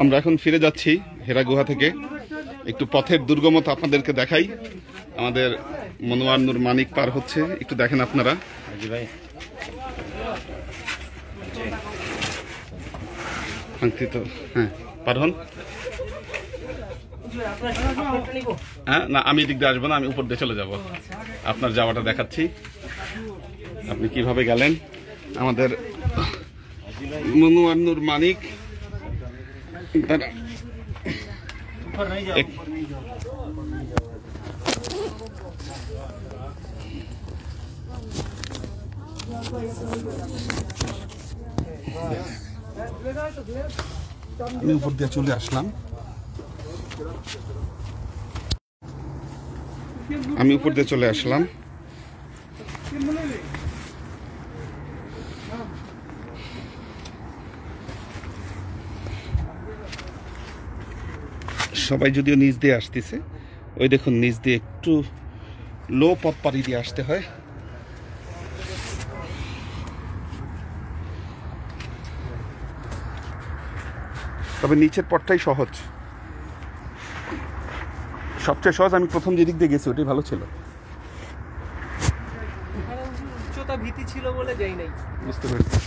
আমরা এখন ফিরে যাচ্ছি হেরা গুহা থেকে। একটু পথের দুর্গমতা আপনাদেরকে দেখাই। আমাদের মনোয়ার নূর মানিক পার হচ্ছে, একটু দেখেন আপনারা। হ্যাঁ, পার হন। হ্যাঁ, না আমি এদিক দিয়ে আসবো না, আমি উপর দিয়ে চলে যাব। আপনার যাওয়াটা দেখাচ্ছি, আপনি কিভাবে গেলেন। আমাদের মনোয়ার নূর মানিক আমি উপর দিয়ে চলে আসলাম। সবাই যদিও নিচ দিয়ে আসতেছে, ওই দেখুন নিচ দিয়ে একটু লো পথ পাড়ি দিয়ে আসতে হয়। তবে নিচের পথটাই সহজ, সবচেয়ে সহজ। আমি প্রথম যেদিক দিয়ে গেছি ওটাই ভালো ছিল। উচ্চতা ভীতি ছিল বলে যাই নাই। বুঝতে পেরেছি।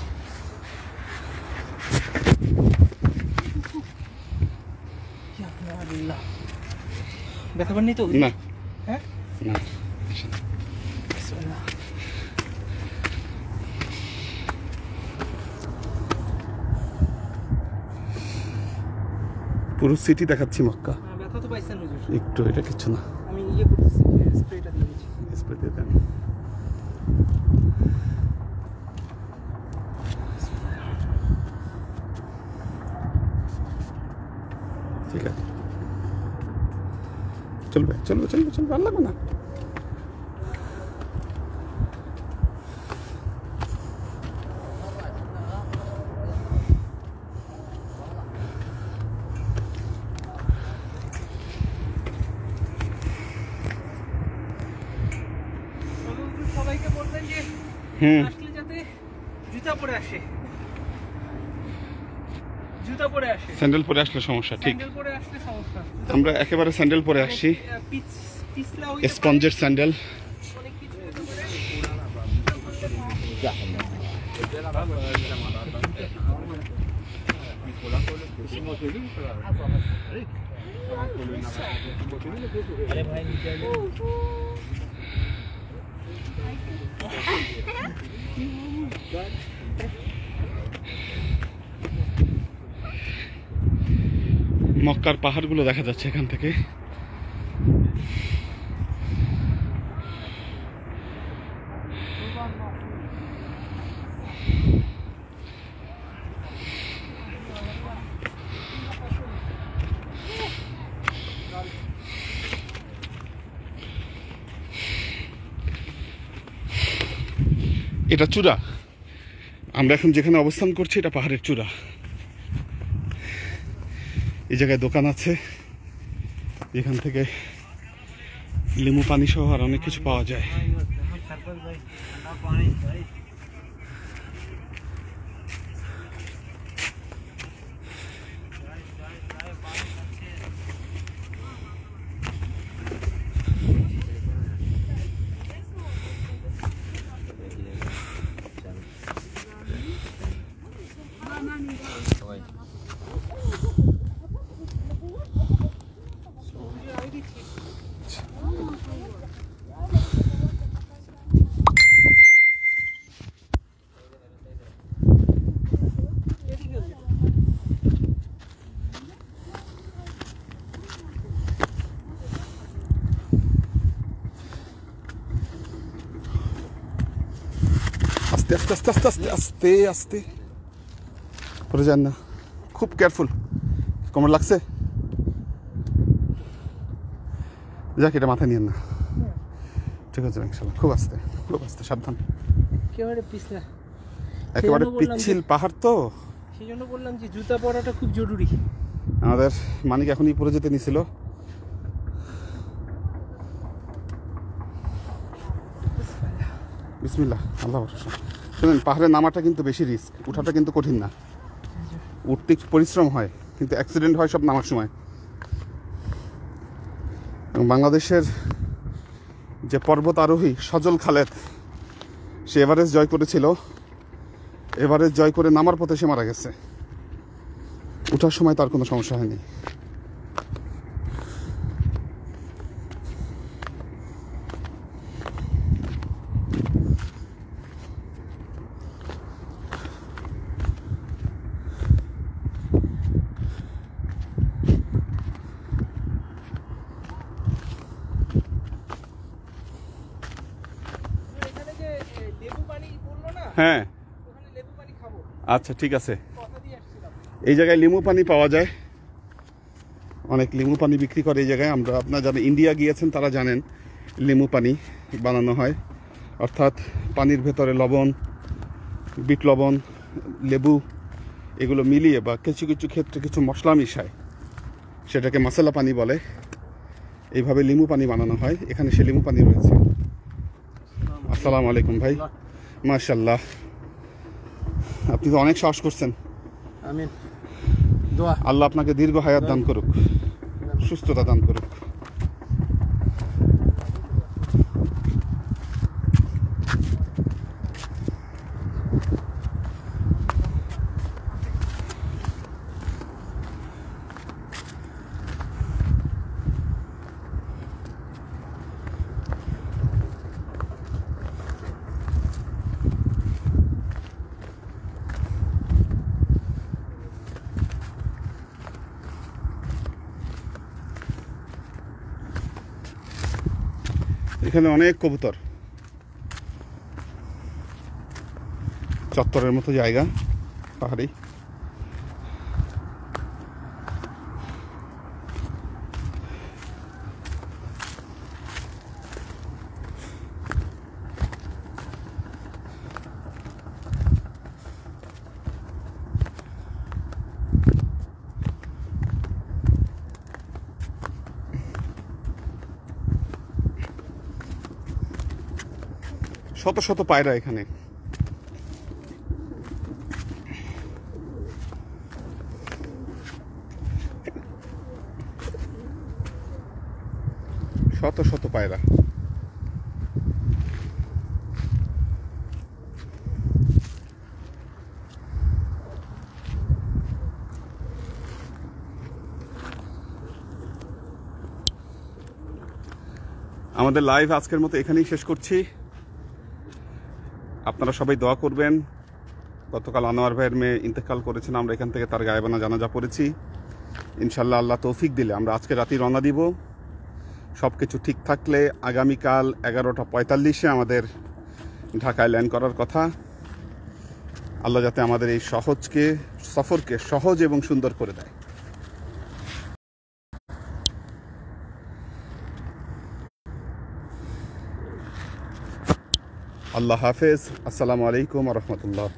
দেখাবেন নি তো? না, হ্যাঁ না। পুরো সিটি দেখাচ্ছি মক্কা। ব্যথা তো পাইছেন হুজুর? একটু, এটা কিছু না। আমি করতেছি, স্প্রেটা দিয়ে দিচ্ছি। স্প্রে দিয়ে দেন। ঠিক আছে, চলবে চলবে চলবে চলবে, আর লাগবে না। সবাইকে বলবেন যে আসলে যাতে জুতা পরে আসে, জুতা পরে আসে। স্যান্ডেল পরে আসলে সমস্যা, ঠিক। স্যান্ডেল পরে আসলে সমস্যা। আমরা একেবারে স্যান্ডেল পরে আসছি, স্পঞ্জের স্যান্ডেল। অনেক কিছু আরে ভাই নিচে মক্কার পাহাড়গুলো দেখা যাচ্ছে এখান থেকে। এটা চূড়া, আমরা এখন যেখানে অবস্থান করছি এটা পাহাড়ের চূড়া। এই জায়গায় দোকান আছে, এখান থেকে লেবু পানি সহ আর অনেক কিছু পাওয়া যায়। আস্তে আস্তে আস্তে আস্তে আস্তে আস্তে আস্তে পরে যান না, খুব কেয়ারফুল। কেমন লাগছে? যাক, এটা মাথায় নিয়েন না, ঠিক আছে ইনশাল্লাহ। খুব আস্তে, খুব আস্তে, সাবধান। একেবারে পিচ্ছিল পাহাড় তো, সেই জন্য বললাম যে জুতা পরাটা খুব জরুরি। আমাদের মানিক এখনই পরে যেতে নিছিল। বিসমিল্লাহ, আল্লাহ ভরসা। শুনেন, পাহাড়ে নামাটা কিন্তু বেশি রিস্ক, উঠাটা কিন্তু কঠিন না। উঠতে একটু পরিশ্রম হয়, কিন্তু অ্যাক্সিডেন্ট হয় সব নামার সময়। এবং বাংলাদেশের যে পর্বত আরোহী সজল খালেদ, সে এভারেস্ট জয় করেছিল, এভারেস্ট জয় করে নামার পথে সে মারা গেছে। ওঠার সময় তার কোনো সমস্যা হয়নি। এখানে যে লেবু পানি বললো না, হ্যাঁ, ওখানে লেবু পানি খাবো, আচ্ছা ঠিক আছে। কথা দিয়ে আসছিলাম। এই জায়গায় লেবু পানি পাওয়া যায়, অনেক লেবু পানি বিক্রি করে এই জায়গায়। আপনারা যারা ইন্ডিয়া গিয়েছেন তারা জানেন লেবু পানি বানানো হয়, অর্থাৎ পানির ভেতরে লবণ, বিট লবণ, লেবু এগুলো মিলিয়ে বা কিছু কিছু ক্ষেত্রে কিছু মশলা মিশায়, সেটাকে মশলা পানি বলে। এইভাবে লেবু পানি বানানো হয়। এখানে সে লেবু পানি রয়েছে। আসসালামু আলাইকুম ভাই। মাশাআল্লাহ, আপনি তো অনেক সাহস করছেন। আমিন। দোয়া। আল্লাহ আপনাকে দীর্ঘ হায়াত দান করুক, সুস্থতা দান করুক। এখানে অনেক কবুতর, চত্বরের মতো জায়গা, পাহাড়ি। শত শত পায়রা এখানে। শত শত পায়রা। আমাদের লাইভ আজকের মতো এখানেই শেষ করছি। আপনারা সবাই দোয়া করবেন। গতকাল আনোয়ার ভাইয়ের মেয়ে ইন্তেকাল করেছেন, আমরা এখান থেকে তার গায়েবানা জানাজা পড়েছি। ইনশাল্লাহ আল্লাহ তৌফিক দিলে আমরা আজকে রাতে রওনা দিব। সব কিছু ঠিক থাকলে আগামীকাল 11:45-এ আমাদের ঢাকায় ল্যান্ড করার কথা। আল্লাহ যাতে আমাদের এই সফরকে সহজ এবং সুন্দর করে দেয়। আল্লাহ হাফেজ। আসসালামু আলাইকুম ওয়া রাহমাতুল্লাহ।